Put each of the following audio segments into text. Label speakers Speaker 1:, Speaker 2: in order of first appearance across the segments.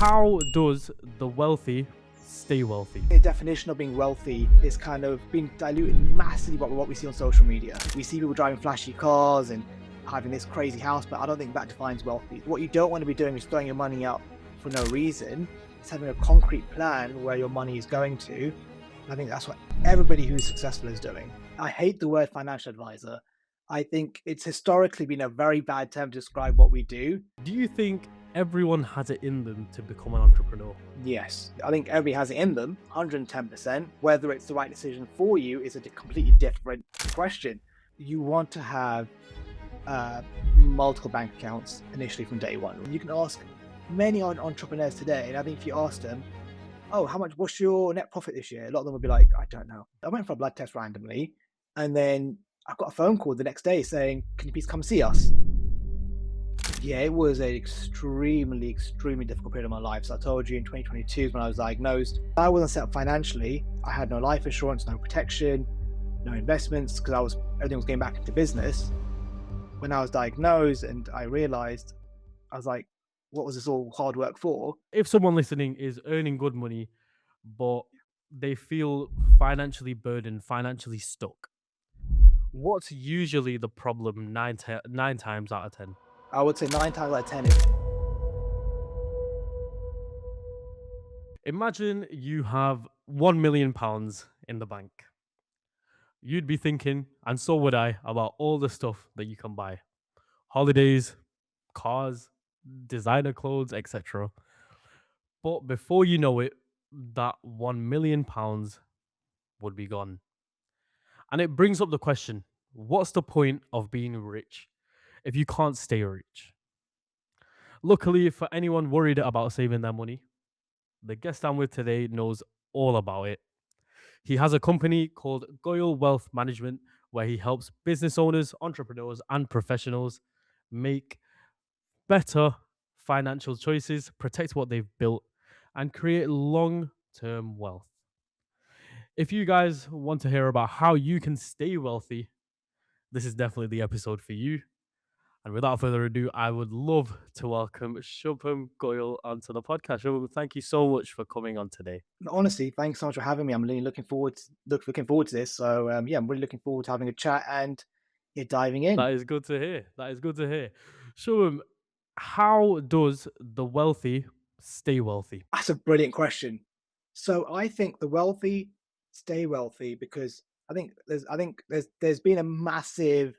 Speaker 1: How does the wealthy stay wealthy?
Speaker 2: The definition of being wealthy is kind of being diluted massively by what we see on social media. We see people driving flashy cars and having this crazy house, but I don't think that defines wealthy. What you don't want to be doing is throwing your money out for no reason. It's having a concrete plan where your money is going to. I think that's what everybody who's successful is doing. I hate the word financial advisor. I think it's historically been a very bad term to describe what we do.
Speaker 1: Do you think everyone has it in them to become an entrepreneur?
Speaker 2: Yes, I think everybody has it in them, 110%. Whether it's the right decision for you is a completely different question. You want to have multiple bank accounts initially from day one. You can ask many entrepreneurs today, and I think if you ask them, oh, what's your net profit this year? A lot of them would be like, I don't know. I went for a blood test randomly, and then I got a phone call the next day saying, can you please come see us? Yeah, it was an extremely difficult period of my life. So I told you in 2022 when I was diagnosed, I wasn't set up financially. I had no life insurance, no protection, no investments, because everything was getting back into business. When I was diagnosed and I realized, I was like, what was this all hard work for?
Speaker 1: If someone listening is earning good money, but they feel financially burdened, financially stuck, what's usually the problem nine times out of 10?
Speaker 2: I would say 9 times out of 10 is
Speaker 1: Imagine you have £1 million in the bank. You'd be thinking, and so would I, about all the stuff that you can buy. Holidays, cars, designer clothes, etc. But before you know it, that £1 million would be gone. And it brings up the question, what's the point of being rich if you can't stay rich? Luckily, for anyone worried about saving their money, the guest I'm with today knows all about it. He has a company called Goel Wealth Management where he helps business owners, entrepreneurs, and professionals make better financial choices, protect what they've built, and create long-term wealth. If you guys want to hear about how you can stay wealthy, this is definitely the episode for you. And without further ado, I would love to welcome Shubham Goel onto the podcast. Shubham, thank you so much for coming on today.
Speaker 2: honestly, thanks so much for having me. I'm really looking forward to this. So yeah, I'm really looking forward to having a chat and diving in.
Speaker 1: That is good to hear. That is good to hear. Shubham, how does the wealthy stay wealthy?
Speaker 2: That's a brilliant question. So I think the wealthy stay wealthy because there's been a massive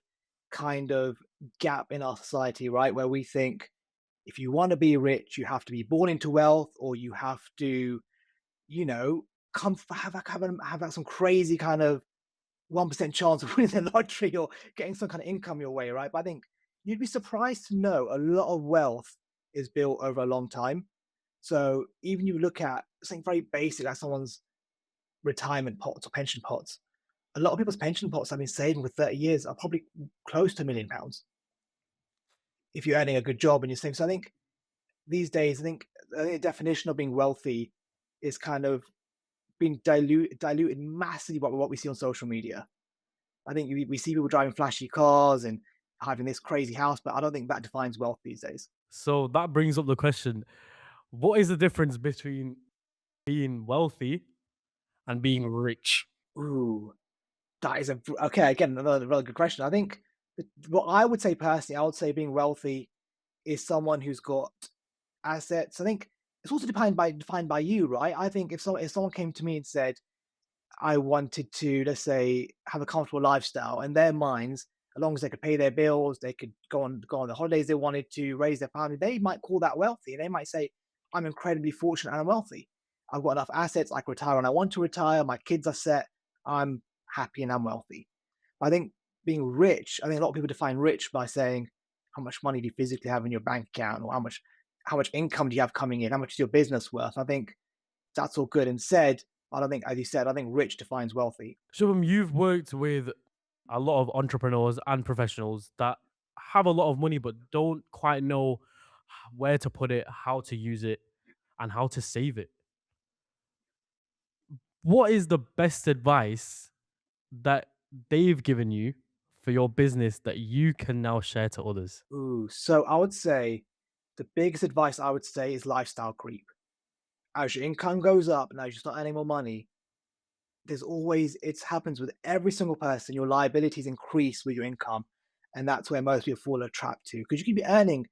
Speaker 2: kind of gap in our society, right? Where we think if you want to be rich, you have to be born into wealth, or you have to, you know, have some crazy kind of 1% chance of winning the lottery or getting some kind of income your way, right? But I think you'd be surprised to know a lot of wealth is built over a long time. So even you look at something very basic like someone's retirement pots or pension pots, a lot of people's pension pots I've been saving for 30 years are probably close to £1 million if you're earning a good job and you're saving. So I think these days, I think the definition of being wealthy is kind of being diluted massively by what we see on social media. I think we see people driving flashy cars and having this crazy house, but I don't think that defines wealth these days.
Speaker 1: So that brings up the question, what is the difference between being wealthy and being rich?
Speaker 2: Ooh, that is okay. Again, another really good question. I think what I would say personally, I would say being wealthy is someone who's got assets. I think it's also defined by you, right? I think if someone came to me and said I wanted to, let's say, have a comfortable lifestyle, in their minds, as long as they could pay their bills, they could go on the holidays they wanted to, raise their family, they might call that wealthy. They might say, I'm incredibly fortunate and I'm wealthy. I've got enough assets, I can retire when I want to retire, my kids are set, I'm happy and I'm wealthy. I think being rich, I think a lot of people define rich by saying how much money do you physically have in your bank account, or how much income do you have coming in, how much is your business worth. I think that's all good and said. I don't think, as you said, I think rich defines wealthy.
Speaker 1: Shubham, you've worked with a lot of entrepreneurs and professionals that have a lot of money but don't quite know where to put it, how to use it, and how to save it. What is the best advice that they've given you for your business that you can now share to others?
Speaker 2: Ooh, so I would say The biggest advice I would say is lifestyle creep. As your income goes up and as you start earning more money, there's always it happens with every single person. Your liabilities increase with your income, and that's where most people fall a trap to. Because you could be earning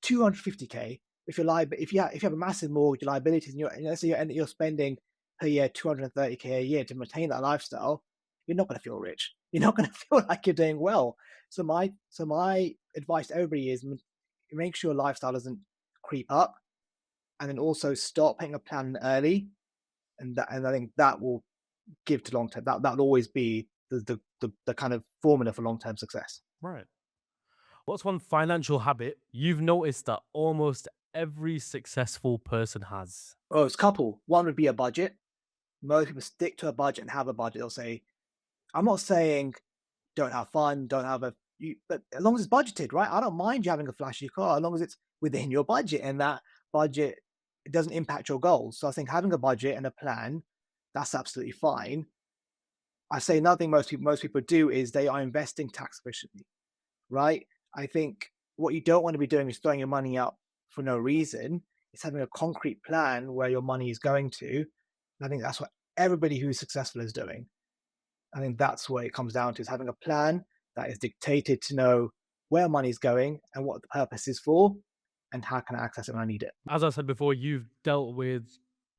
Speaker 2: 250K if if you have a massive mortgage, your liabilities, and let's say you're spending per year 230K a year to maintain that lifestyle, you're not going to feel rich. You're not going to feel like you're doing well. So my advice to everybody is make sure your lifestyle doesn't creep up, and then also start putting a plan early, and I think that will give to long term. That'll always be the kind of formula for long term success.
Speaker 1: Right. What's one financial habit you've noticed that almost every successful person has?
Speaker 2: Oh, it's a couple. One would be a budget. Most people stick to a budget and have a budget. They'll say, I'm not saying don't have fun, don't have a but as long as it's budgeted, right? I don't mind you having a flashy car as long as it's within your budget and that budget it doesn't impact your goals. So I think having a budget and a plan, that's absolutely fine. I say another thing most people do is they are investing tax efficiently, right? I think what you don't want to be doing is throwing your money out for no reason. It's having a concrete plan where your money is going to. And I think that's what everybody who's successful is doing. I think that's what it comes down to is having a plan that is dictated to know where money's going and what the purpose is for and how can I access it when I need it.
Speaker 1: As I said before, you've dealt with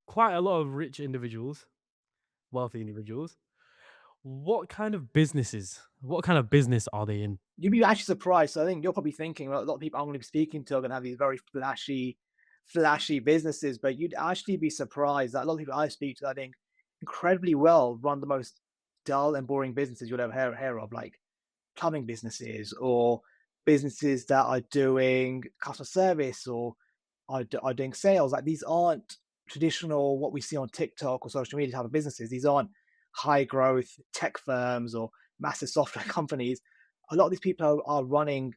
Speaker 1: quite a lot of rich individuals, wealthy individuals. What kind of business are they in?
Speaker 2: You'd be actually surprised. So I think you're probably thinking well, a lot of people I'm going to be speaking to are going to have these very flashy businesses, but you'd actually be surprised that a lot of people I speak to, I think, incredibly well run the most dull and boring businesses you'll ever hear of, like plumbing businesses or businesses that are doing customer service or are doing sales. Like these aren't traditional what we see on TikTok or social media type of businesses. These aren't high growth tech firms or massive software companies. A lot of these people are running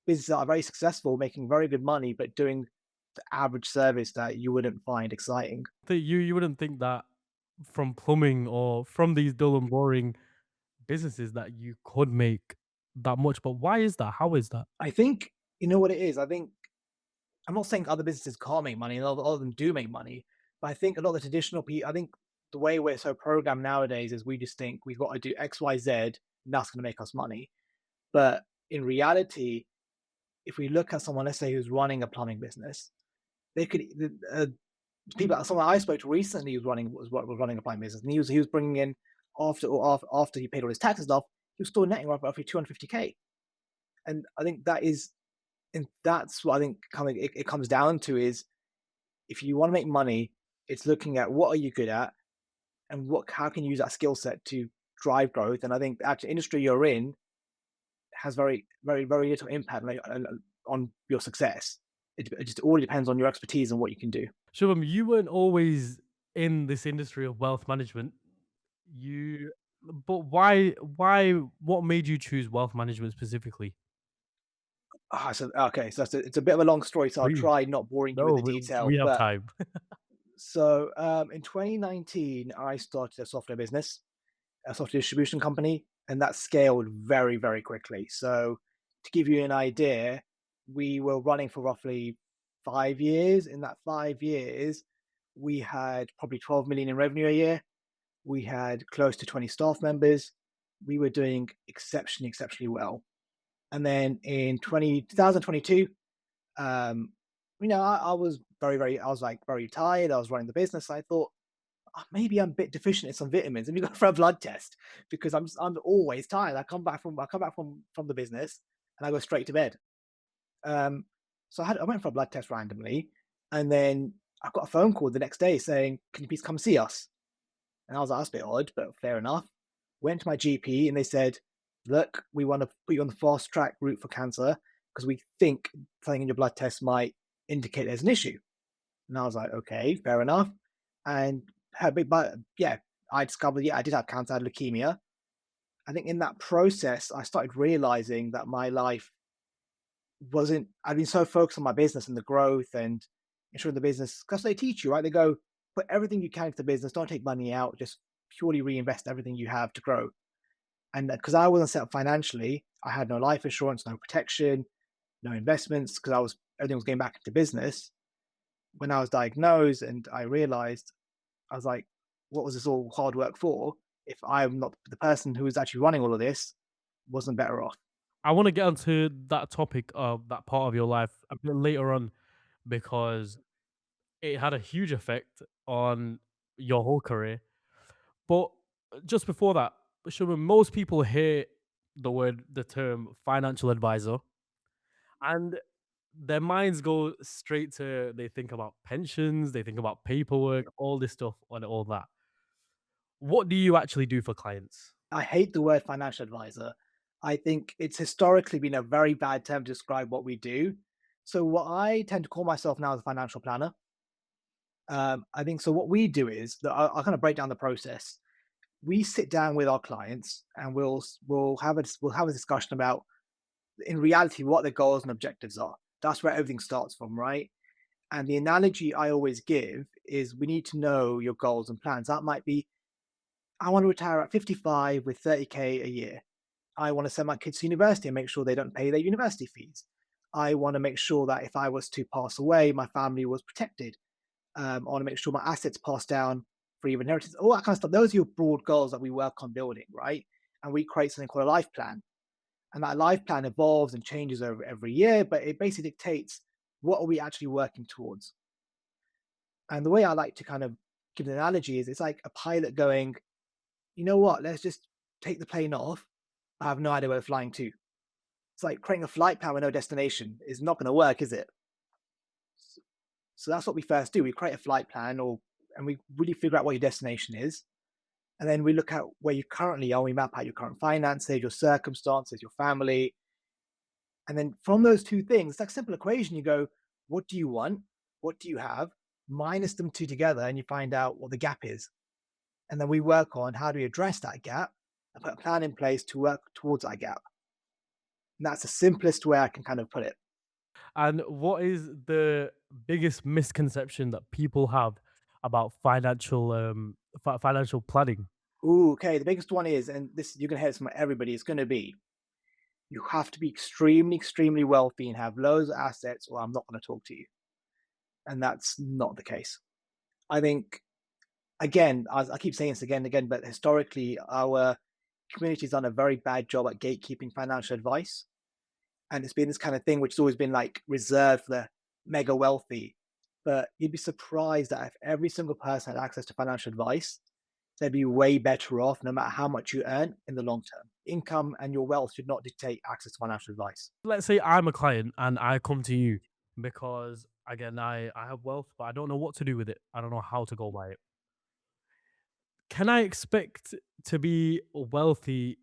Speaker 2: businesses that are very successful, making very good money, but doing the average service that you wouldn't find exciting.
Speaker 1: That you wouldn't think that from plumbing or from these dull and boring businesses that you could make that much, but why is that? How is that?
Speaker 2: I think you know what it is. I think I'm not saying other businesses can't make money, and all of them do make money, but I think a lot of the traditional people, I think the way we're so programmed nowadays is we just think we've got to do X, Y, Z, and that's going to make us money. But in reality, if we look at someone, let's say, who's running a plumbing business, they could someone I spoke to recently was running a plumbing business, and he was bringing in after he paid all his taxes off, he was still netting roughly 250K, and I think that's what I think it comes down to is if you want to make money, it's looking at what are you good at and what how can you use that skill set to drive growth. And I think the actual industry you're in has very little impact on your success. It just all depends on your expertise and what you can do.
Speaker 1: Shubham, you weren't always in this industry of wealth management. You but why what made you choose wealth management specifically?
Speaker 2: So okay, so it's a bit of a long story, so I'll
Speaker 1: Please.
Speaker 2: try not boring you with
Speaker 1: No,
Speaker 2: the
Speaker 1: we
Speaker 2: detail.
Speaker 1: have
Speaker 2: But
Speaker 1: time.
Speaker 2: so in 2019, I started a software business, a software distribution company, and that scaled very quickly. So to give you an idea, we were running for roughly 5 years. In that 5 years, we had probably 12 million in revenue a year. We had close to 20 staff members. We were doing exceptionally well. And then in 2022, I was I was like very tired. I was running the business. I thought, "Oh, maybe I'm a bit deficient in some vitamins. Let me go for a blood test because I'm always tired. I come back from the business and I go straight to bed. Um, so I went for a blood test randomly, and then I got a phone call the next day saying, "Can you please come see us?" And I was like, "That's a bit odd, but fair enough." Went to my GP and they said, "Look, we want to put you on the fast track route for cancer because we think something in your blood test might indicate there's an issue." And I was like, "Okay, fair enough." And but yeah, I discovered I did have cancer, I had leukemia. I think in that process, I started realizing that my life wasn't. I've been so focused on my business and the growth and ensuring the business because they teach you right. They go put everything you can into the business, don't take money out, just purely reinvest everything you have to grow. And because I wasn't set up financially, I had no life insurance, no protection, no investments because I was everything was going back into business, when I was diagnosed and I realized, I was like, what was this all hard work for if I'm not the person who was actually running all of this wasn't better off?
Speaker 1: I want to get onto that topic of that part of your life a bit later on because it had a huge effect on your whole career. But just before that, Shubham, most people hear the term financial advisor, and their minds go straight to they think about pensions, they think about paperwork, all this stuff, and all that. What do you actually do for clients?
Speaker 2: I hate the word financial advisor. I think it's historically been a very bad term to describe what we do. So, what I tend to call myself now is a financial planner. I think so. What we do is that I'll kind of break down the process. We sit down with our clients and we'll have a discussion about in reality what their goals and objectives are. That's where everything starts from, right? And the analogy I always give is we need to know your goals and plans. That might be I want to retire at 55 with 30K a year. I want to send my kids to university and make sure they don't pay their university fees. I want to make sure that if I was to pass away, my family was protected. I want to make sure my assets pass down free of inheritance, all that kind of stuff. Those are your broad goals that we work on building, right? And we create something called a life plan. And that life plan evolves and changes over every year, but it basically dictates what are we actually working towards. And the way I like to kind of give an analogy is it's like a pilot going, you know what, let's just take the plane off. I have no idea where we're flying to. It's like creating a flight plan with no destination is not going to work, is it? So that's what we first do. We create a flight plan or and we really figure out what your destination is. And then we look at where you currently are. We map out your current finances, your circumstances, your family. And then from those two things, it's like a simple equation. You go, what do you want? What do you have? Minus them two together, and you find out what the gap is. And then we work on how do we address that gap and put a plan in place to work towards that gap. And that's the simplest way I can kind of put it.
Speaker 1: And what is the biggest misconception that people have about financial planning?
Speaker 2: Ooh, okay. The biggest one is, and this you're gonna hear this from everybody, is gonna be you have to be extremely, extremely wealthy and have loads of assets, or I'm not gonna talk to you. And that's not the case. I think again, I keep saying this again and again, but historically our community's done a very bad job at gatekeeping financial advice. And it's been this kind of thing which has always been like reserved for the mega wealthy. But you'd be surprised that if every single person had access to financial advice, they'd be way better off no matter how much you earn in the long term. Income and your wealth should not dictate access to financial advice.
Speaker 1: Let's say I'm a client and I come to you because again I have wealth, but I don't know what to do with it. I don't know how to go by it. Can I expect to be wealthy,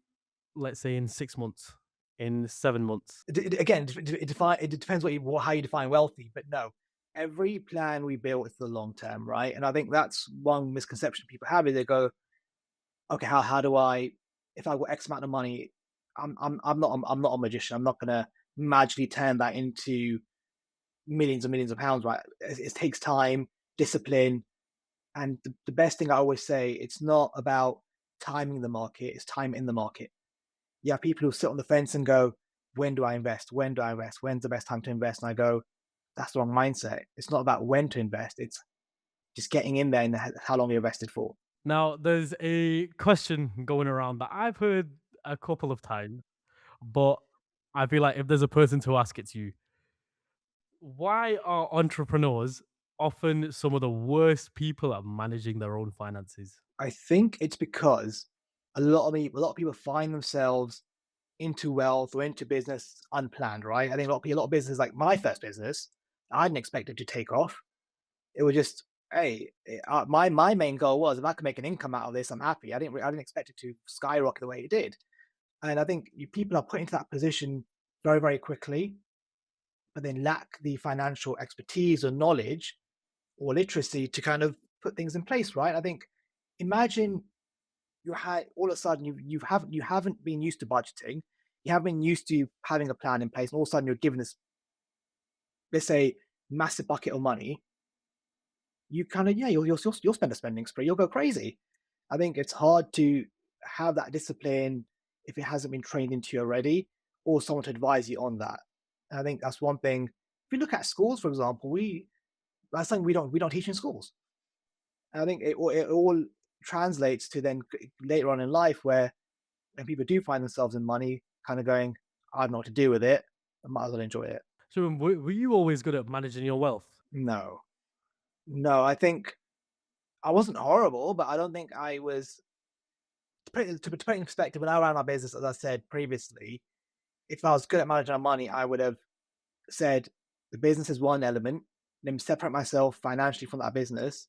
Speaker 1: let's say in 6 months, in 7 months?
Speaker 2: Again, it depends how you define wealthy, but no, every plan we build is for the long term, right? And I think that's one misconception people have is they go, okay, how do I, if I've got X amount of money, I'm not a magician. I'm not gonna magically turn that into millions and millions of pounds, right? It takes time, discipline, and the best thing I always say, it's not about timing the market, it's time in the market. You have people who sit on the fence and go, when do I invest? When do I invest? When's the best time to invest? And I go, that's the wrong mindset. It's not about when to invest. It's just getting in there and how long you invested for.
Speaker 1: Now, there's a question going around that I've heard a couple of times, but I feel like if there's a person to ask it to you, why are entrepreneurs often some of the worst people at managing their own finances?
Speaker 2: I think it's because a lot of people find themselves into wealth or into business unplanned, right? I think a lot of business, like my first business, I didn't expect it to take off. It was just, hey, my main goal was if I could make an income out of this, I'm happy. I didn't expect it to skyrocket the way it did. And I think people are put into that position very, very quickly, but then lack the financial expertise or knowledge or literacy to kind of put things in place, right? I think imagine you had all of a sudden you haven't been used to budgeting, you haven't been used to having a plan in place, and all of a sudden you're given this, let's say, massive bucket of money. You kind of you'll spend a spending spree, you'll go crazy. I think it's hard to have that discipline if it hasn't been trained into you already, or someone to advise you on that. And I think that's one thing. If you look at schools, for example, we that's something we don't teach in schools. And I think it all translates to then later on in life where when people do find themselves in money, kind of going, I don't know what to do with it. I might as well enjoy it.
Speaker 1: So, were you always good at managing your wealth?
Speaker 2: No, no, I think I wasn't horrible, but I don't think I was. To put it in perspective, when I ran my business, as I said previously, if I was good at managing my money, I would have said the business is one element, then separate myself financially from that business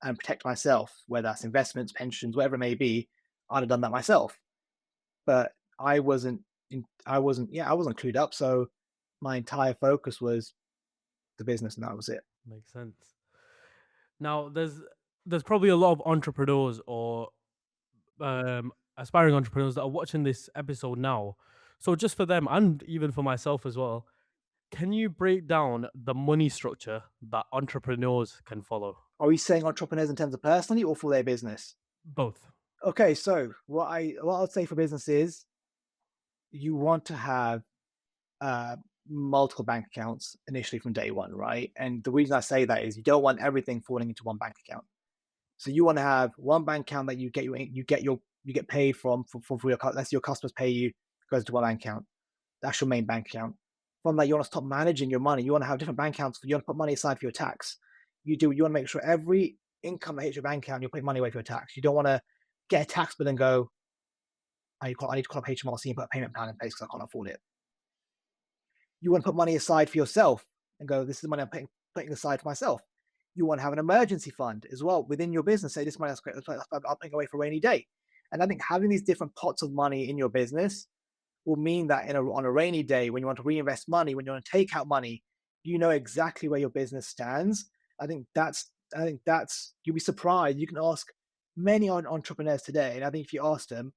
Speaker 2: and protect myself, whether that's investments, pensions, whatever it may be. I'd have done that myself. But I wasn't clued up. So my entire focus was the business and that was it.
Speaker 1: Makes sense. Now, there's probably a lot of entrepreneurs or aspiring entrepreneurs that are watching this episode now. So, just for them and even for myself as well, can you break down the money structure that entrepreneurs can follow?
Speaker 2: Are we saying entrepreneurs in terms of personally or for their business?
Speaker 1: Both.
Speaker 2: Okay, so what I'd say for business is you want to have uh, multiple bank accounts initially from day one, right? And the reason I say that is you don't want everything falling into one bank account. So you want to have one bank account that you get paid for your let's say your customers pay you goes to one bank account. That's your main bank account. From that, you want to stop managing your money. You want to have different bank accounts. You want to put money aside for your tax. You want to make sure every income that hits your bank account, you're putting money away for your tax. You don't want to get a tax bill and go, I need to call up HMRC and put a payment plan in place because I can't afford it. You want to put money aside for yourself and go, this is the money I'm putting aside for myself. You want to have an emergency fund as well within your business. Say, this money that's great, I'll put away for a rainy day. And I think having these different pots of money in your business will mean that on a rainy day, when you want to reinvest money, when you want to take out money, you know exactly where your business stands. I think that's you'll be surprised. You can ask many entrepreneurs today, and I think if you ask them,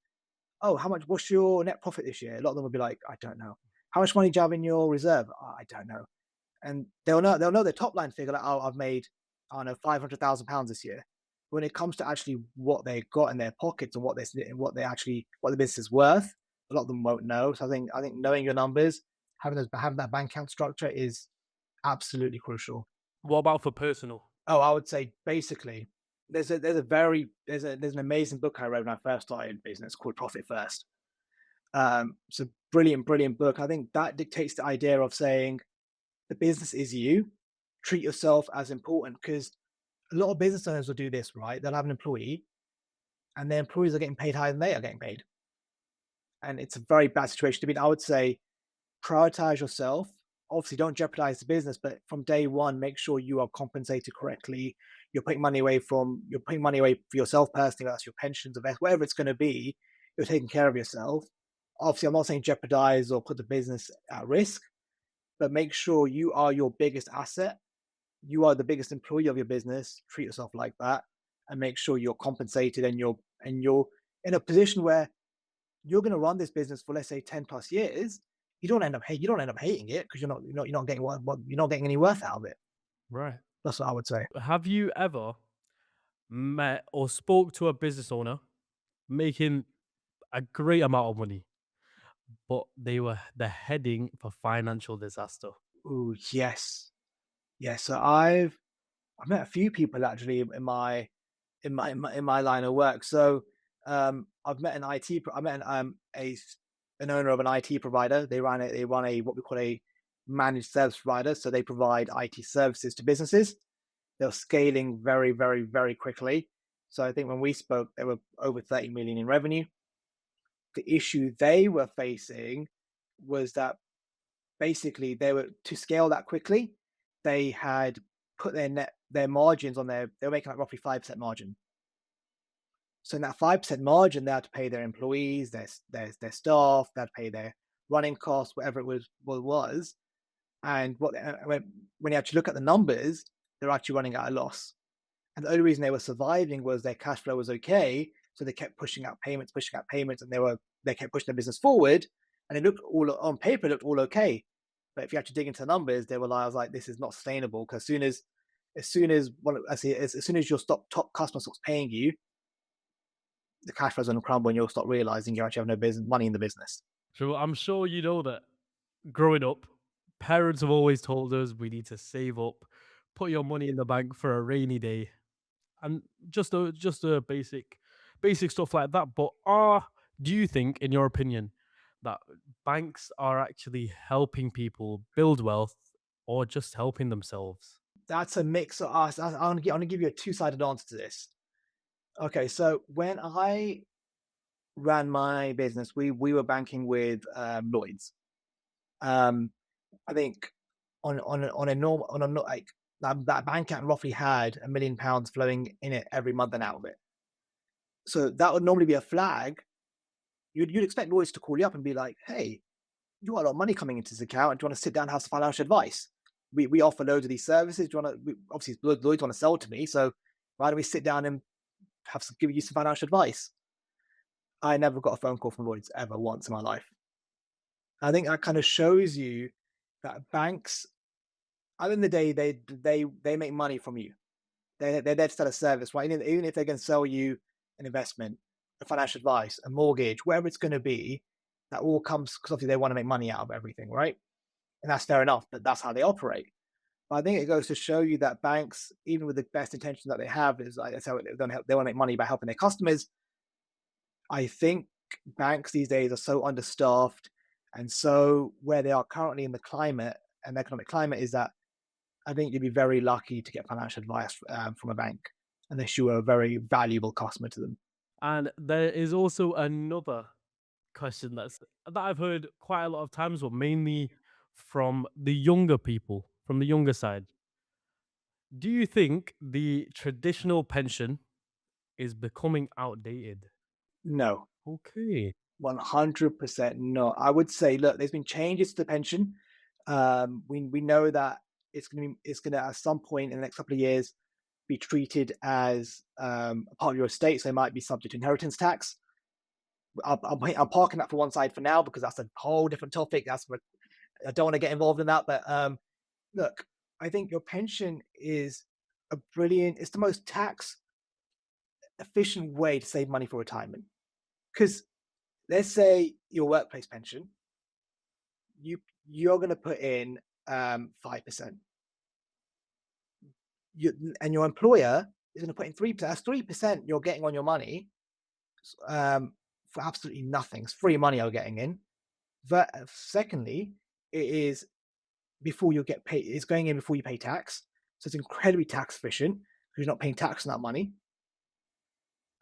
Speaker 2: "Oh, what's your net profit this year?" A lot of them will be like, "I don't know." "How much money do you have in your reserve?" "Oh, I don't know." And they'll know their top line figure, like, "Oh, I've made, I don't know, £500,000 this year." When it comes to actually what they got in their pockets and what the business is worth, a lot of them won't know. So I think knowing your numbers, having that bank account structure is absolutely crucial.
Speaker 1: What about for personal?
Speaker 2: Oh, I would say basically there's an amazing book I read when I first started business called Profit First. It's a brilliant, brilliant book. I think that dictates the idea of saying the business is you. Treat yourself as important because a lot of business owners will do this, right? They'll have an employee and their employees are getting paid higher than they are getting paid. And it's a very bad situation to be in. I would say prioritize yourself. Obviously, don't jeopardize the business, but from day one, make sure you are compensated correctly. You're putting money away for yourself personally, that's your pensions, whatever it's going to be, you're taking care of yourself. Obviously, I'm not saying jeopardize or put the business at risk, but make sure you are your biggest asset. You are the biggest employee of your business. Treat yourself like that and make sure you're compensated and you're in a position where you're going to run this business for let's say 10 plus years. You don't end up hating it because you're not getting what you're not getting any worth out of it.
Speaker 1: Right.
Speaker 2: That's what I would say.
Speaker 1: Have you ever met or spoke to a business owner making a great amount of money, but they're heading for financial disaster?
Speaker 2: Oh yes, yes. So I've met a few people actually in my line of work. So I've met an IT. I met an owner of an IT provider. They run a what we call a managed service provider. So they provide IT services to businesses. They're scaling very, very, very quickly. So I think when we spoke, they were over 30 million in revenue. The issue they were facing was that basically they were to scale that quickly. They had put their margins on they were making like roughly 5% margin. So in that 5% margin, they had to pay their employees, their staff, they had to pay their running costs, whatever it was. And when you actually look at the numbers, they're actually running at a loss. And the only reason they were surviving was their cash flow was okay. So they kept pushing out payments, and they kept pushing the business forward. And it looked all on paper, it looked all okay. But if you actually dig into the numbers, they were, I was like, this is not sustainable. Because as soon as your top customer stops paying you, the cash flow's going to crumble, and you'll start realizing you actually have no business money in the business.
Speaker 1: So I'm sure you know that growing up, Parents have always told us we need to save up, put your money in the bank for a rainy day, and just a basic stuff like that. But do you think, in your opinion, that banks are actually helping people build wealth or just helping themselves?
Speaker 2: That's a mix of us. I'm gonna give you a two-sided answer to this. Okay, so when I ran my business, we were banking with Lloyd's. Um, I think on a normal on a like that bank account roughly had £1 million flowing in it every month and out of it. So that would normally be a flag. You'd expect Lloyd's to call you up and be like, "Hey, you got a lot of money coming into this account. Do you want to sit down and have some financial advice? We offer loads of these services. Do you want to? Obviously, Lloyd's want to sell to me, so why don't we sit down and give you some financial advice?" I never got a phone call from Lloyd's ever once in my life. I think that kind of shows you that banks, at the end of the day, they make money from you. They're there to sell a service, right? Even if they're going to sell you an investment, a financial advice, a mortgage, whatever it's going to be, that all comes because obviously they want to make money out of everything, right? And that's fair enough, but that's how they operate. But I think it goes to show you that banks, even with the best intentions that they have, is like that's how they want to make money by helping their customers. I think banks these days are so understaffed, and so where they are currently in the climate and the economic climate is that I think you'd be very lucky to get financial advice from a bank unless you are a very valuable customer to them.
Speaker 1: And there is also another question that I've heard quite a lot of times, but mainly from the younger people, from the younger side. Do you think the traditional pension is becoming outdated?
Speaker 2: No,
Speaker 1: Okay.
Speaker 2: 100% no. I would say, look, there's been changes to the pension. We know that it's gonna at some point in the next couple of years be treated as a part of your estate, so it might be subject to inheritance tax. I'm parking that for one side for now because that's a whole different topic. That's what I don't want to get involved in that. But look, I think your pension is a brilliant. It's the most tax efficient way to save money for retirement. Because let's say your workplace pension, you're going to put in 5%, and your employer is going to put in 3%. That's 3% you're getting on your money for absolutely nothing. It's free money you're getting in. But secondly, it is before you get paid. It's going in before you pay tax, so it's incredibly tax efficient because you're not paying tax on that money.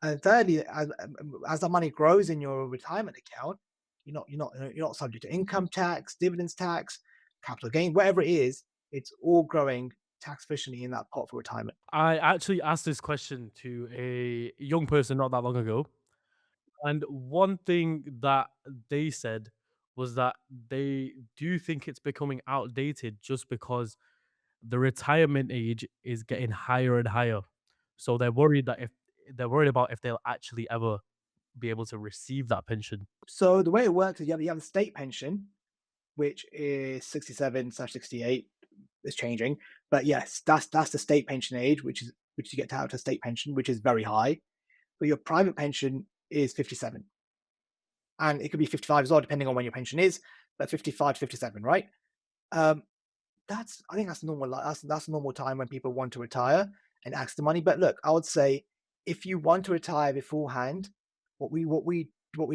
Speaker 2: And thirdly, as the money grows in your retirement account, you're not subject to income tax, dividends tax, capital gain, whatever it is. It's all growing tax efficiently in that pot for retirement.
Speaker 1: I actually asked this question to a young person not that long ago. And one thing that they said was that they do think it's becoming outdated just because the retirement age is getting higher and higher. So they're worried about if they'll actually ever be able to receive that pension.
Speaker 2: So the way it works is you have the state pension, which is 67/68. It's changing, but yes, that's the state pension age, which you get out to state pension, which is very high. But your private pension is 57, and it could be 55 as well, depending on when your pension is. But 55 to 57, right? Um, that's I think that's normal. That's a normal time when people want to retire and ask the money. But look, I would say if you want to retire beforehand, what we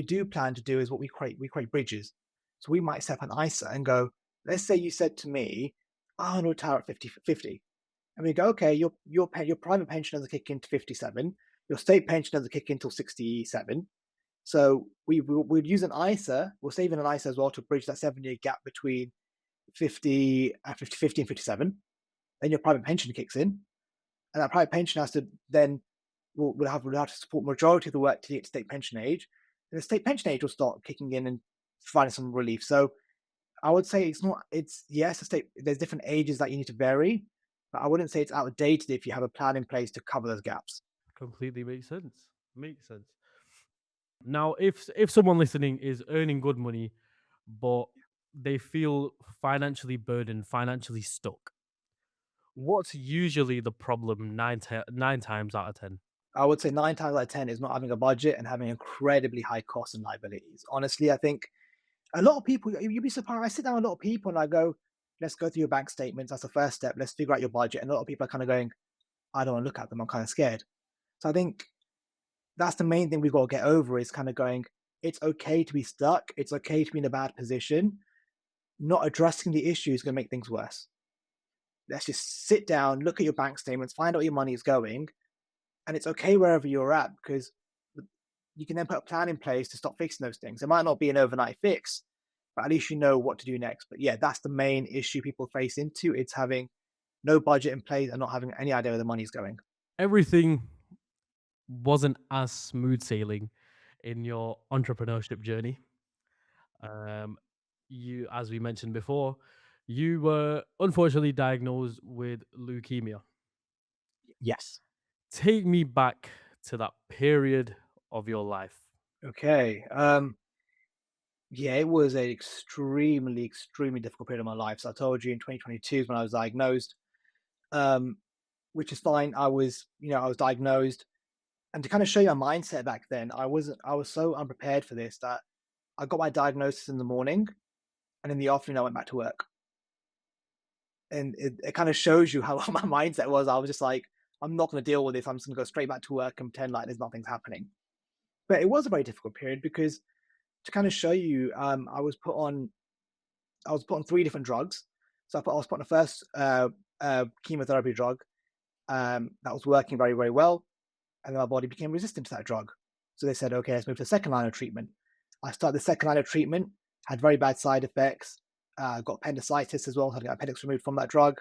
Speaker 2: do plan to do is what we create bridges. So we might set up an ISA and go. Let's say you said to me, "I want to retire at 50, and we go, okay, your private pension doesn't kick into 57, your state pension doesn't kick in until 67. So we'd use an ISA, we'll save in an ISA as well to bridge that 7 year gap between 50 and 57. Then your private pension kicks in, and that private pension has to then will have to support majority of the work to get to state pension age. And the state pension age will start kicking in and providing some relief. So I would say it's not. It's yes, a state. There's different ages that you need to vary, but I wouldn't say it's outdated if you have a plan in place to cover those gaps.
Speaker 1: Completely makes sense. Makes sense. Now, if someone listening is earning good money, but they feel financially burdened, financially stuck, what's usually the problem 9 times out of 10?
Speaker 2: I would say 9 times out of 10 is not having a budget and having incredibly high costs and liabilities. Honestly, I think a lot of people, you'd be surprised. I sit down with a lot of people and I go, let's go through your bank statements. That's the first step. Let's figure out your budget. And a lot of people are kind of going, I don't want to look at them. I'm kind of scared. So I think that's the main thing we've got to get over is kind of going, it's okay to be stuck. It's okay to be in a bad position. Not addressing the issue is going to make things worse. Let's just sit down, look at your bank statements, find out where your money is going, and it's okay wherever you're at because you can then put a plan in place to stop fixing those things. It might not be an overnight fix, but at least you know what to do next. But yeah, that's the main issue people face into. It's having no budget in place and not having any idea where the money's going.
Speaker 1: Everything wasn't as smooth sailing in your entrepreneurship journey. Um, you, as we mentioned before, you were unfortunately diagnosed with leukemia.
Speaker 2: Yes.
Speaker 1: Take me back to that period of your life.
Speaker 2: Okay. Yeah, it was a extremely, extremely difficult period of my life. So I told you in 2022 is when I was diagnosed, um, which is fine. I was diagnosed. And to kind of show you my mindset back then, I was so unprepared for this that I got my diagnosis in the morning and in the afternoon I went back to work. And it kind of shows you how my mindset was. I was just like, I'm not going to deal with this. I'm just going to go straight back to work and pretend like there's nothing's happening. But it was a very difficult period because to kind of show you, I was put on three different drugs. I was put on the first chemotherapy drug that was working very, very well. And then my body became resistant to that drug. So they said, okay, let's move to the second line of treatment. I started the second line of treatment, had very bad side effects, got appendicitis as well, had to get appendix removed from that drug.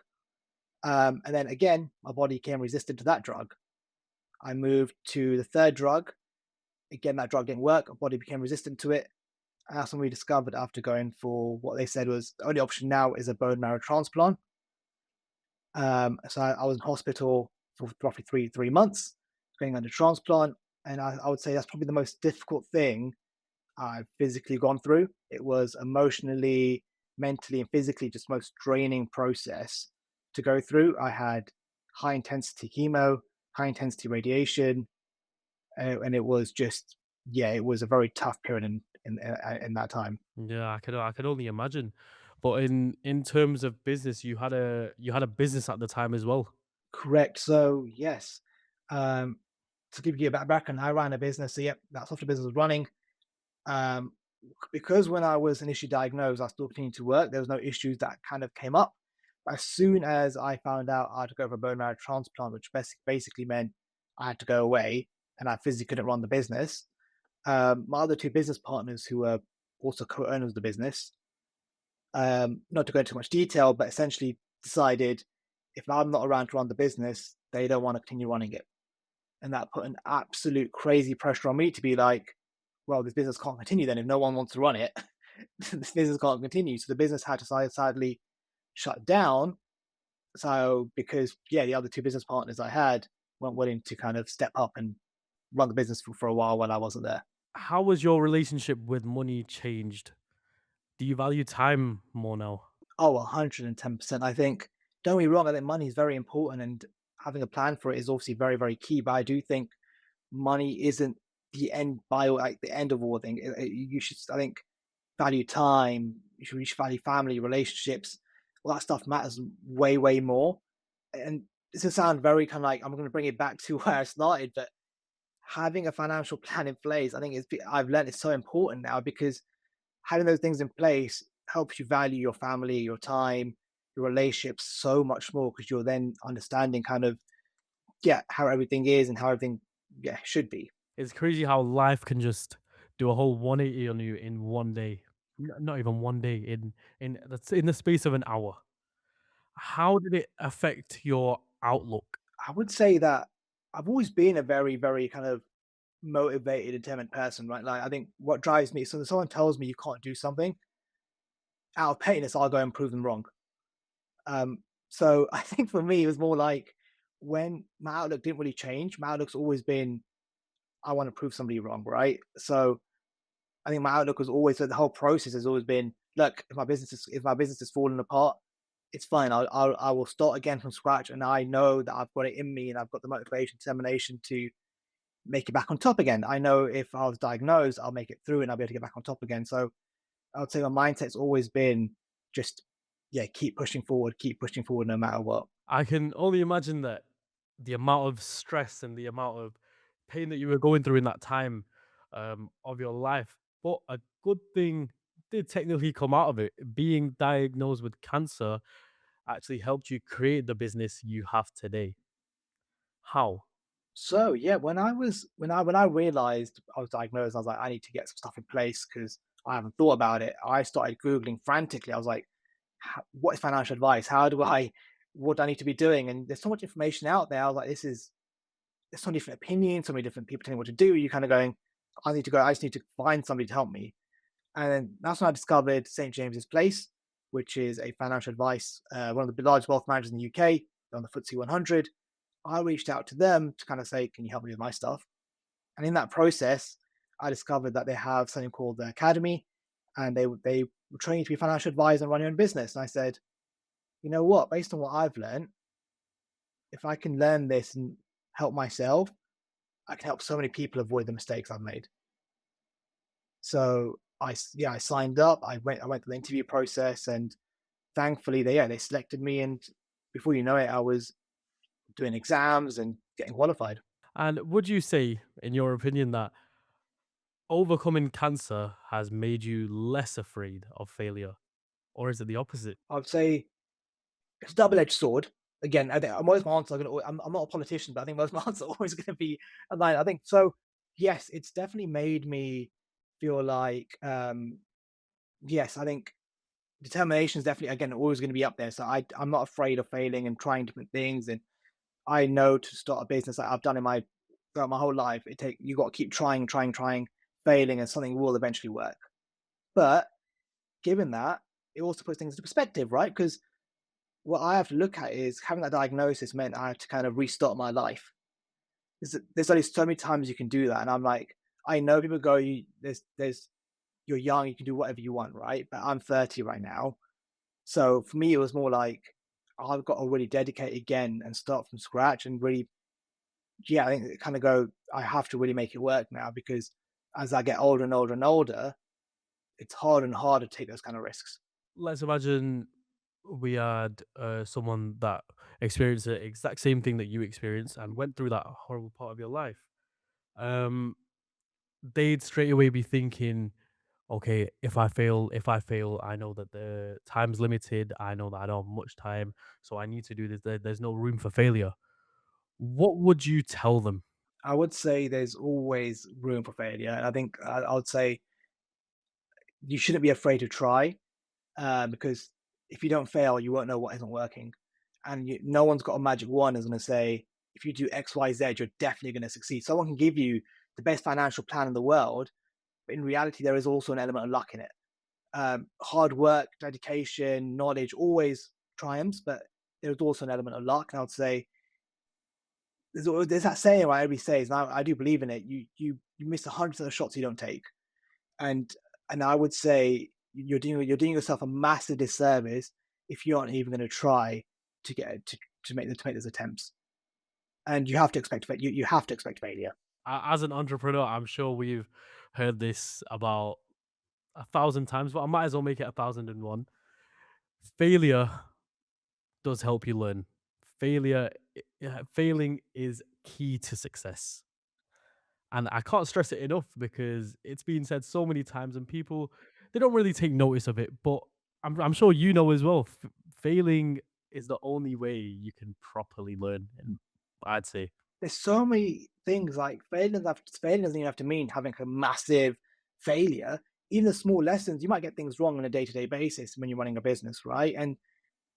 Speaker 2: And then again, my body became resistant to that drug. I moved to the third drug. Again, that drug didn't work. My body became resistant to it. And that's when we discovered after going for what they said was the only option now is a bone marrow transplant. I was in hospital for roughly three months, going under transplant, and I would say that's probably the most difficult thing I've physically gone through. It was emotionally, mentally, and physically just most draining process to go through. I had high intensity chemo, high intensity radiation, and it was just yeah, it was a very tough period in that time.
Speaker 1: Yeah, I could only imagine. But in terms of business, you had a business at the time as well.
Speaker 2: Correct. So yes, um, to give you a background, I ran a business. So yep, that software business was running. Um, because when I was initially diagnosed, I still continued to work. There was no issues that kind of came up. But as soon as I found out I had to go for a bone marrow transplant, which basically meant I had to go away and I physically couldn't run the business, my other two business partners, who were also co-owners of the business, not to go into much detail, but essentially decided if I'm not around to run the business, they don't want to continue running it. And that put an absolute crazy pressure on me to be like, well, this business can't continue then. If no one wants to run it, this business can't continue. So the business had to sadly shut down. So because yeah, the other two business partners I had weren't willing to kind of step up and run the business for a while when I wasn't there.
Speaker 1: How was your relationship with money changed? Do you value time more now?
Speaker 2: Oh, 110%. I think, don't get me wrong, I think money is very important and having a plan for it is obviously very, very key. But I do think money isn't the end by like the end of all things. You should, I think, value time. You should value family, relationships. All that stuff matters way, way more. And this will sound very kind of like I'm going to bring it back to where I started, but having a financial plan in place, I think I've learned it's so important now because having those things in place helps you value your family, your time, your relationships so much more because you're then understanding kind of yeah how everything is and how everything yeah should be.
Speaker 1: It's crazy how life can just do a whole 180 on you in one day. Not even one day, in the space of an hour. How did it affect your outlook?
Speaker 2: I would say that I've always been a very, very kind of motivated, determined person, right? Like I think what drives me, so when someone tells me you can't do something, out of pettiness, I'll go and prove them wrong. So I think for me, it was more like when my outlook didn't really change, my outlook's always been, I want to prove somebody wrong, right? So I think my outlook was always, so the whole process has always been, look, if my business is falling apart, it's fine. I will start again from scratch, and I know that I've got it in me, and I've got the motivation, determination to make it back on top again. I know if I was diagnosed, I'll make it through, and I'll be able to get back on top again. So I would say my mindset's always been just yeah, keep pushing forward no matter what.
Speaker 1: I can only imagine that the amount of stress and the amount of pain that you were going through in that time of your life. But a good thing did technically come out of it. Being diagnosed with cancer actually helped you create the business you have today. How?
Speaker 2: So yeah, when I realized I was diagnosed, I was like, I need to get some stuff in place because I haven't thought about it. I started googling frantically. I was like, what is financial advice? How do I? What do I need to be doing? And there's so much information out there. I was like, there's so many different opinions, so many different people telling what to do. You're kind of going, I need to go. I just need to find somebody to help me. And then that's when I discovered St James's Place, which is a financial advice, one of the largest wealth managers in the UK, on the FTSE 100. I reached out to them to kind of say, can you help me with my stuff? And in that process, I discovered that they have something called the Academy, and they were training you to be a financial advisor and run your own business. And I said, you know what? Based on what I've learned, if I can learn this and help myself, I can help so many people avoid the mistakes I've made. So yeah, I signed up. I went through the interview process, and thankfully they selected me. And before you know it, I was doing exams and getting qualified.
Speaker 1: And would you say, in your opinion, that overcoming cancer has made you less afraid of failure? Or is it the opposite?
Speaker 2: I'd say it's a double-edged sword. Again, I think most of my answers are gonna. I'm not a politician, but I think most of my answers are always going to be aligned. I think so. Yes, it's definitely made me feel like. Yes, I think determination is definitely again always going to be up there. So I'm not afraid of failing and trying different things. And I know to start a business like I've done in my throughout my whole life, you got to keep trying, failing, and something will eventually work. But given that, it also puts things into perspective, right? Because what I have to look at is having that diagnosis meant I had to kind of restart my life. There's only so many times you can do that, and I'm like, I know people go, there's you're young, you can do whatever you want, right? But I'm 30 right now, so for me, it was more like I've got to really dedicate again and start from scratch and really, yeah, I think kind of go. I have to really make it work now because as I get older and older and older, it's harder and harder to take those kind of risks.
Speaker 1: Let's imagine we had someone that experienced the exact same thing that you experienced and went through that horrible part of your life. Um, they'd straight away be thinking, okay, if I fail, I know that the time's limited. I know that I don't have much time, so I need to do this. There's no room for failure. What would you tell them?
Speaker 2: I would say there's always room for failure, and I think I would say you shouldn't be afraid to try because if you don't fail, you won't know what isn't working, and no one's got a magic wand is going to say if you do X, Y, Z, you're definitely going to succeed. Someone can give you the best financial plan in the world, but in reality, there is also an element of luck in it. Hard work, dedication, knowledge always triumphs, but there's also an element of luck. And I would say there's that saying right everybody says, and I do believe in it. You miss 100% of shots you don't take, and I would say you're doing yourself a massive disservice if you aren't even going to try to get to make those attempts. And you have to expect you have to expect failure.
Speaker 1: As an entrepreneur, I'm sure we've heard this about 1,000 times, but I might as well make it 1,001. Failure does help you learn. Failing is key to success. And I can't stress it enough because it's been said so many times and people they don't really take notice of it, but I'm sure you know as well, failing is the only way you can properly learn, and I'd say.
Speaker 2: There's so many things like failing doesn't even have to mean having a massive failure. Even the small lessons, you might get things wrong on a day-to-day basis when you're running a business, right? And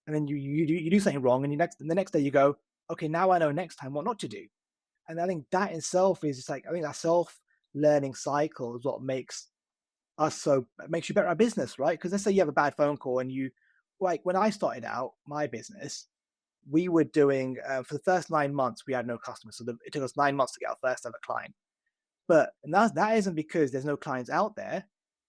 Speaker 2: then you do something wrong, and the next day you go, okay, now I know next time what not to do. And I think that itself is just like I think that self-learning cycle is what makes you better at business, right? Because let's say you have a bad phone call and you like when I started out my business, we were doing for the first 9 months we had no customers, so it took us 9 months to get our first ever client. But and that isn't because there's no clients out there.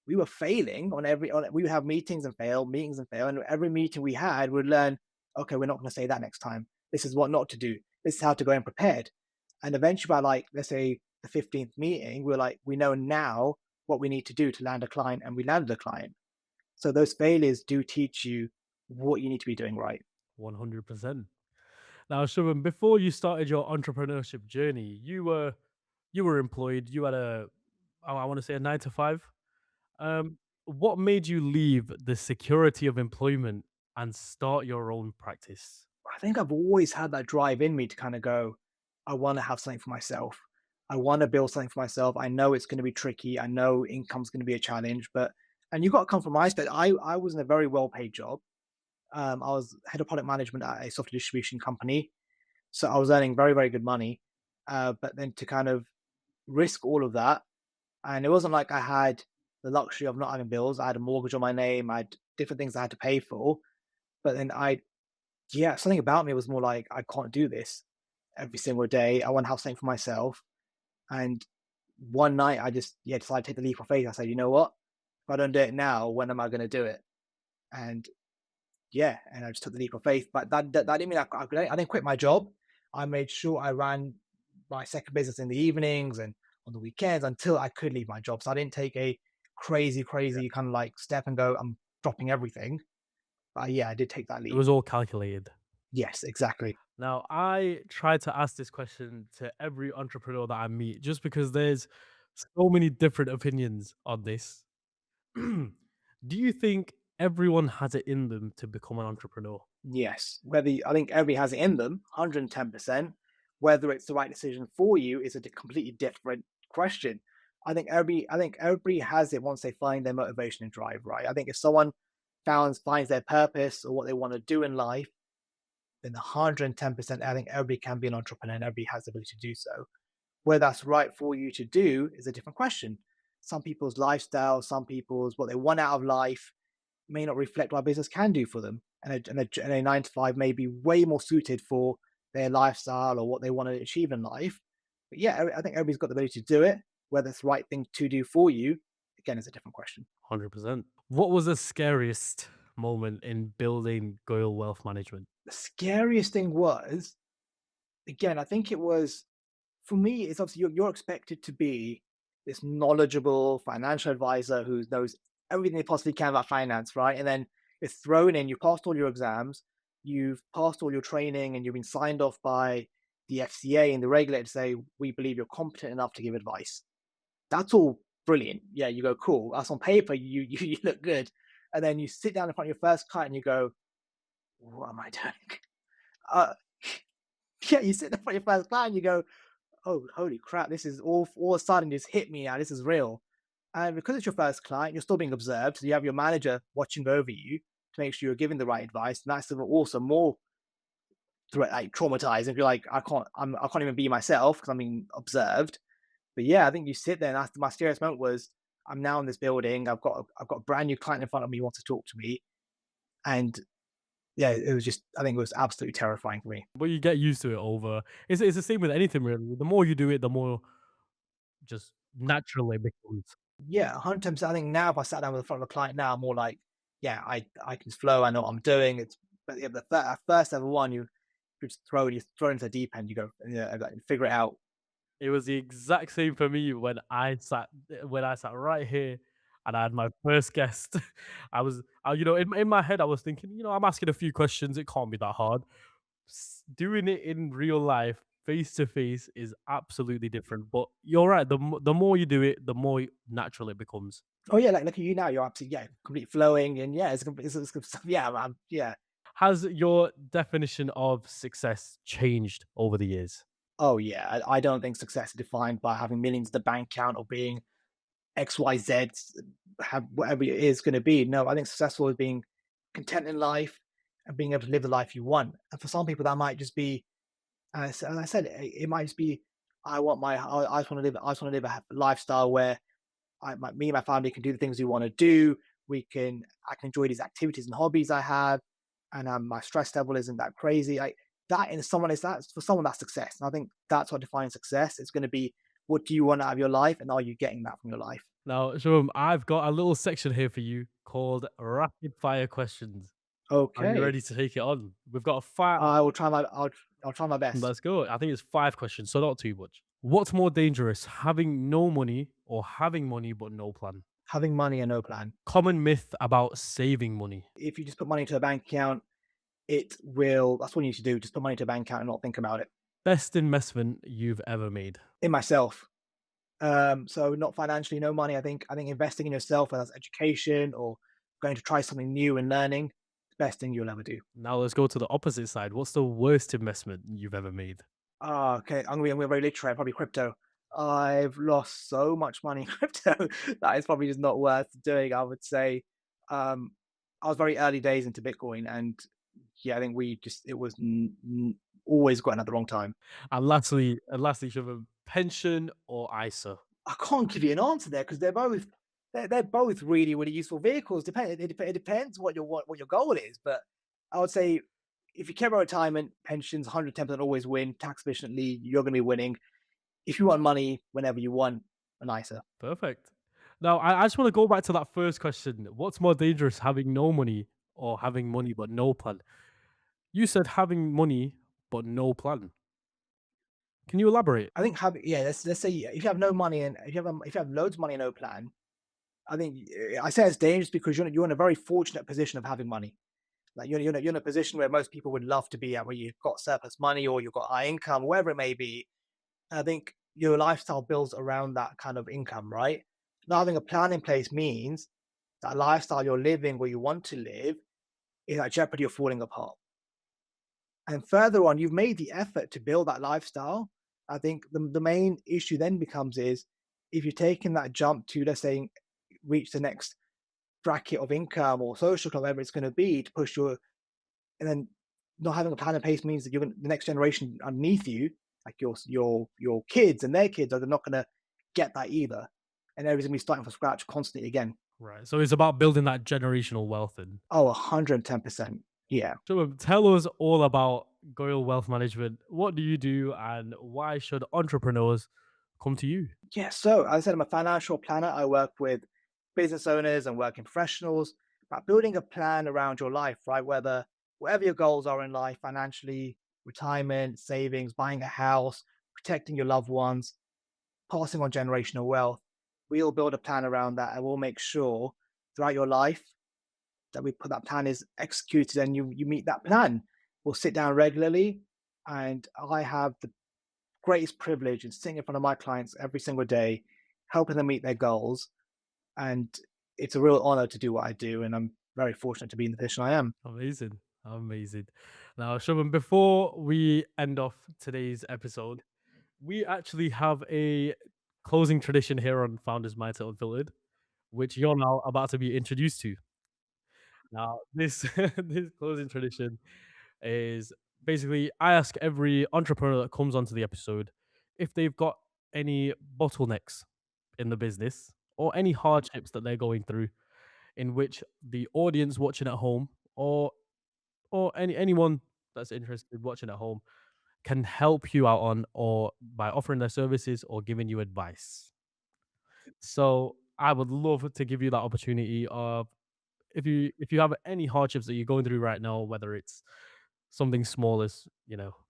Speaker 2: We were failing on we would have meetings and fail, and every meeting we had would learn, okay, we're not going to say that next time. This is what not to do. This is how to go in prepared. And eventually by like let's say the 15th meeting, we're like, we know now what we need to do to land a client, and we landed a client. So those failures do teach you. what you need to be doing right.
Speaker 1: 100%. Now, Shubham, before you started your entrepreneurship journey, you were employed. You had I want to say a 9 to 5. What made you leave the security of employment and start your own practice?
Speaker 2: I think I've always had that drive in me to kind of go, I want to have something for myself. I want to build something for myself. I know it's going to be tricky. I know income's going to be a challenge, but and you got to come from my state. I was in a very well paid job. I was head of product management at a software distribution company, so I was earning very very good money. But then to kind of risk all of that, and it wasn't like I had the luxury of not having bills. I had a mortgage on my name. I had different things I had to pay for. But then yeah, something about me was more like, I can't do this every single day. I want to have something for myself. And one night I just, yeah, decided to take the leap of faith. I said, you know what? If I don't do it now, when am I going to do it? And yeah, and I just took the leap of faith. But that didn't mean I didn't quit my job. I made sure I ran my second business in the evenings and on the weekends until I could leave my job. So I didn't take a crazy kind of like step and go, I'm dropping everything. But yeah, I did take that
Speaker 1: It
Speaker 2: leap.
Speaker 1: was all calculated.
Speaker 2: Yes, exactly.
Speaker 1: Now, I try to ask this question to every entrepreneur that I meet just because there's so many different opinions on this. Do you think everyone has it in them to become an entrepreneur?
Speaker 2: Yes, I think everybody has it in them, 110%. Whether it's the right decision for you is a completely different question. I think everybody has it once they find their motivation and drive, right? I think if someone finds their purpose or what they want to do in life, then 110%, I think everybody can be an entrepreneur and everybody has the ability to do so. Whether that's right for you to do is a different question. Some people's lifestyle, some people's what they want out of life may not reflect what business can do for them. And a 9 to 5 may be way more suited for their lifestyle or what they want to achieve in life. But yeah, I think everybody's got the ability to do it. Whether it's the right thing to do for you, again, is a different question.
Speaker 1: 100%. What was the scariest moment in building Goel Wealth Management?
Speaker 2: The scariest thing was, again, I think it was for me, it's obviously you're expected to be this knowledgeable financial advisor who knows everything they possibly can about finance, right? And then it's thrown in, you passed all your exams, you've passed all your training, and you've been signed off by the FCA and the regulator to say, we believe you're competent enough to give advice. That's all brilliant. Yeah, you go, cool. That's on paper, you look good. And then you sit down in front of your first client and you go, what am I doing? Uh, yeah, you sit in front of your first client and you go, oh, holy crap, this is all of a sudden just hit me now. This is real. And because it's your first client, you're still being observed. So you have your manager watching over you to make sure you're giving the right advice. And that's also more like traumatizing. If you're like, I can't even be myself because I'm being observed. But yeah, I think you sit there and that's my scariest moment was I'm now in this building. I've got a brand new client in front of me who wants to talk to me. And yeah, it was just I think it was absolutely terrifying for me.
Speaker 1: But you get used to it over. It's the same with anything really. The more you do it, the more just natural it becomes.
Speaker 2: Yeah, 110%. I think now if I sat down with the front of a client now, I'm more like, yeah, I can flow. I know what I'm doing. It's but yeah, first ever one, you just throw it into the deep end. You go, yeah, like, figure it out.
Speaker 1: It was the exact same for me when I sat right here and I had my first guest. In my head, I was thinking, I'm asking a few questions. It can't be that hard. Doing it in real life, face to face, is absolutely different. But you're right. The more you do it, the more natural it becomes.
Speaker 2: Oh yeah, like look at you now. You're absolutely yeah, complete flowing, and yeah, yeah, man, yeah.
Speaker 1: Has your definition of success changed over the years?
Speaker 2: Oh yeah, I don't think success is defined by having millions in the bank account or being X Y Z, have whatever it is going to be. No, I think successful is being content in life and being able to live the life you want. And for some people, that might just be as I said, it might just be I just want to live a lifestyle where me and my family can do the things we want to do. I can enjoy these activities and hobbies I have, and my stress level isn't that crazy. Like that in someone is that for someone that's success. And I think that's what defines success. It's going to be what do you want out of your life, and are you getting that from your life?
Speaker 1: Now, Shubham, I've got a little section here for you called rapid fire questions. Are you
Speaker 2: Okay,
Speaker 1: ready to take it on? We've got a five.
Speaker 2: I'll try my best.
Speaker 1: Let's go. I think it's 5 questions, so not too much. What's more dangerous, having no money or having money but no plan?
Speaker 2: Having money and no plan.
Speaker 1: Common myth about saving money.
Speaker 2: If you just put money into a bank account, that's what you need to do. Just put money into a bank account and not think about it.
Speaker 1: Best investment you've ever made.
Speaker 2: In myself. So not financially, no money. I think investing in yourself, whether that's education or going to try something new and learning, the best thing you'll ever do.
Speaker 1: Now let's go to the opposite side. What's the worst investment you've ever made?
Speaker 2: Okay. I'm gonna be very literary. Probably crypto. I've lost so much money in crypto that is probably just not worth doing. I would say. Um, I was very early days into Bitcoin, and yeah, I think we just it was always got in at the wrong time.
Speaker 1: And lastly, Shubham, pension or ISA?
Speaker 2: I can't give you an answer there because they're both really really useful vehicles. It depends what your goal is, but I would say if you care about retirement, pensions 110% always win tax efficiently. You're going to be winning. If you want money whenever you want, a nicer.
Speaker 1: Perfect. Now, I just want to go back to that first question. What's more dangerous, having no money or having money but no plan? You said having money but no plan. Can you elaborate?
Speaker 2: I think having yeah, let's say if you have no money and if you have loads of money and no plan, I think I say it's dangerous because you're in a very fortunate position of having money. Like you're in a position where most people would love to be at, where you've got surplus money or you've got high income, wherever it may be. I think your lifestyle builds around that kind of income, right? Not having a plan in place means that lifestyle you're living where you want to live is at jeopardy of falling apart. And further on, you've made the effort to build that lifestyle. I think the main issue then becomes is if you're taking that jump to, let's say, reach the next bracket of income or social club, whatever it's going to be to push your, and then not having a plan in place means that the next generation underneath you, like your kids and their kids, are not going to get that either, and everybody's going to be starting from scratch constantly again.
Speaker 1: Right. So it's about building that generational wealth. And
Speaker 2: Oh, 110%. Yeah.
Speaker 1: so tell us all about Goel Wealth Management. What do you do and why should entrepreneurs come to you?
Speaker 2: Yeah, so as I said, I'm a financial planner. I work with business owners and working professionals about building a plan around your life, right? Whatever your goals are in life, financially, retirement, savings, buying a house, protecting your loved ones, passing on generational wealth, we'll build a plan around that and we'll make sure throughout your life that we put that plan is executed and you meet that plan. We'll sit down regularly and I have the greatest privilege in sitting in front of my clients every single day, helping them meet their goals. And it's a real honor to do what I do. And I'm very fortunate to be in the position I am.
Speaker 1: Amazing. Amazing. Now, Shubham, before we end off today's episode, we actually have a closing tradition here on Founders Mindset Unfiltered, which you're now about to be introduced to. Now, this this closing tradition is basically I ask every entrepreneur that comes onto the episode if they've got any bottlenecks in the business or any hardships that they're going through in which the audience watching at home or anyone that's interested watching at home can help you out on or by offering their services or giving you advice. So I would love to give you that opportunity of if you have any hardships that you're going through right now, whether it's something small as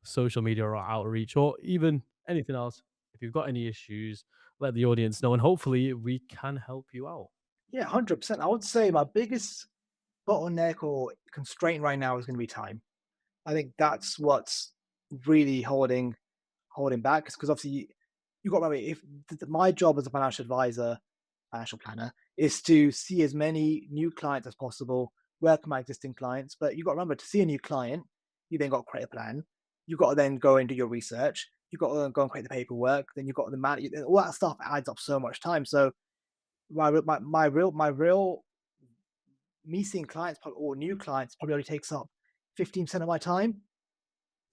Speaker 1: social media or outreach or even anything else, if you've got any issues, let the audience know and hopefully we can help you out.
Speaker 2: Yeah, 100%. I would say my biggest bottleneck or constraint right now is going to be time. I think that's what's really holding back because obviously you got to remember if my job as a financial advisor, financial planner, is to see as many new clients as possible, work with my existing clients. But you got to remember to see a new client, you then got to create a plan. You got to then go and do your research. You got to go and create the paperwork. Then you got the man. All that stuff adds up so much time. So my real me seeing clients or new clients probably only takes up 15% of my time.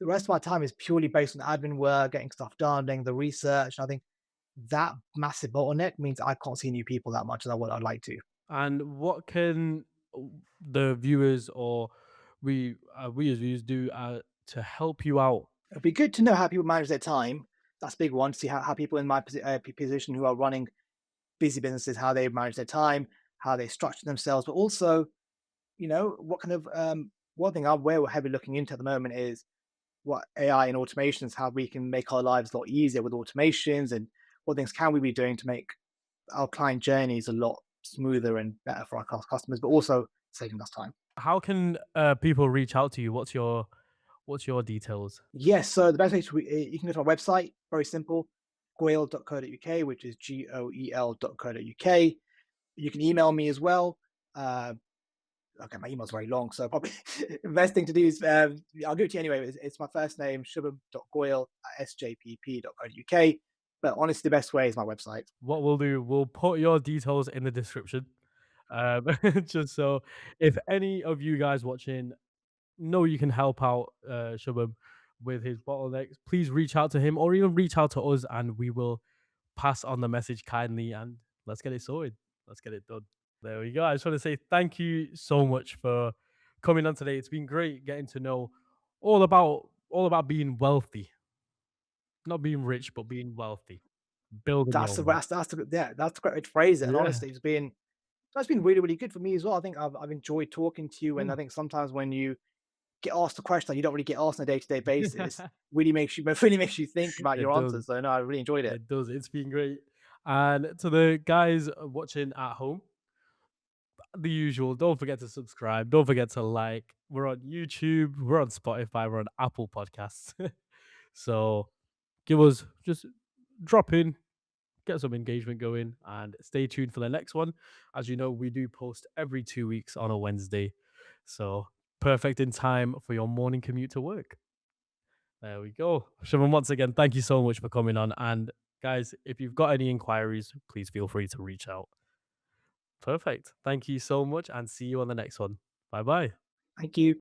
Speaker 2: The rest of my time is purely based on admin work, getting stuff done, doing the research. And I think that massive bottleneck means I can't see new people that much as I would I'd like to.
Speaker 1: And what can the viewers or we as viewers do to help you out?
Speaker 2: It'd be good to know how people manage their time. That's a big one. To see how people in my position who are running busy businesses, how they manage their time, how they structure themselves, but also, what kind of one thing we're heavily looking into at the moment is what AI and automations, how we can make our lives a lot easier with automations and what things can we be doing to make our client journeys a lot smoother and better for our customers, but also saving us time.
Speaker 1: How can people reach out to you? What's your details?
Speaker 2: Yes, so the best way to you can go to our website, very simple, goel.co.uk, which is goel.co.uk. You can email me as well. Uh, okay, my email's very long, so probably the best thing to do is I'll give it to you anyway. It's my first name, shubham.goel@sjpp.co.uk. But honestly, the best way is my website.
Speaker 1: What we'll do, we'll put your details in the description. Um, just so if any of you guys watching know you can help out Shubham with his bottlenecks, please reach out to him or even reach out to us and we will pass on the message kindly and let's get it sorted. Let's get it done. There we go. I just want to say thank you so much for coming on today. It's been great getting to know all about being wealthy, not being rich, but being wealthy, building
Speaker 2: That's
Speaker 1: your
Speaker 2: the
Speaker 1: wealth.
Speaker 2: that's the great way to phrase it. And
Speaker 1: Yeah,
Speaker 2: honestly, that's been really, really good for me as well. I think I've enjoyed talking to you, and I
Speaker 1: mm.
Speaker 2: think sometimes when you get asked a question that you don't really get asked on a day-to-day basis, really makes you really makes you think about
Speaker 1: It
Speaker 2: your
Speaker 1: does.
Speaker 2: answers. So no, I really enjoyed it.
Speaker 1: It does. It's been great. And to the guys watching at home, the usual. Don't forget to subscribe. Don't forget to like. We're on YouTube. We're on Spotify. We're on Apple Podcasts. So give us just drop in, get some engagement going, and stay tuned for the next one. As you know, we do post every 2 weeks on a Wednesday. So perfect in time for your morning commute to work. There we go. Siobhan, once again, thank you so much for coming on. And guys, if you've got any inquiries, please feel free to reach out. Perfect. Thank you so much and see you on the next one. Bye bye.
Speaker 2: Thank you.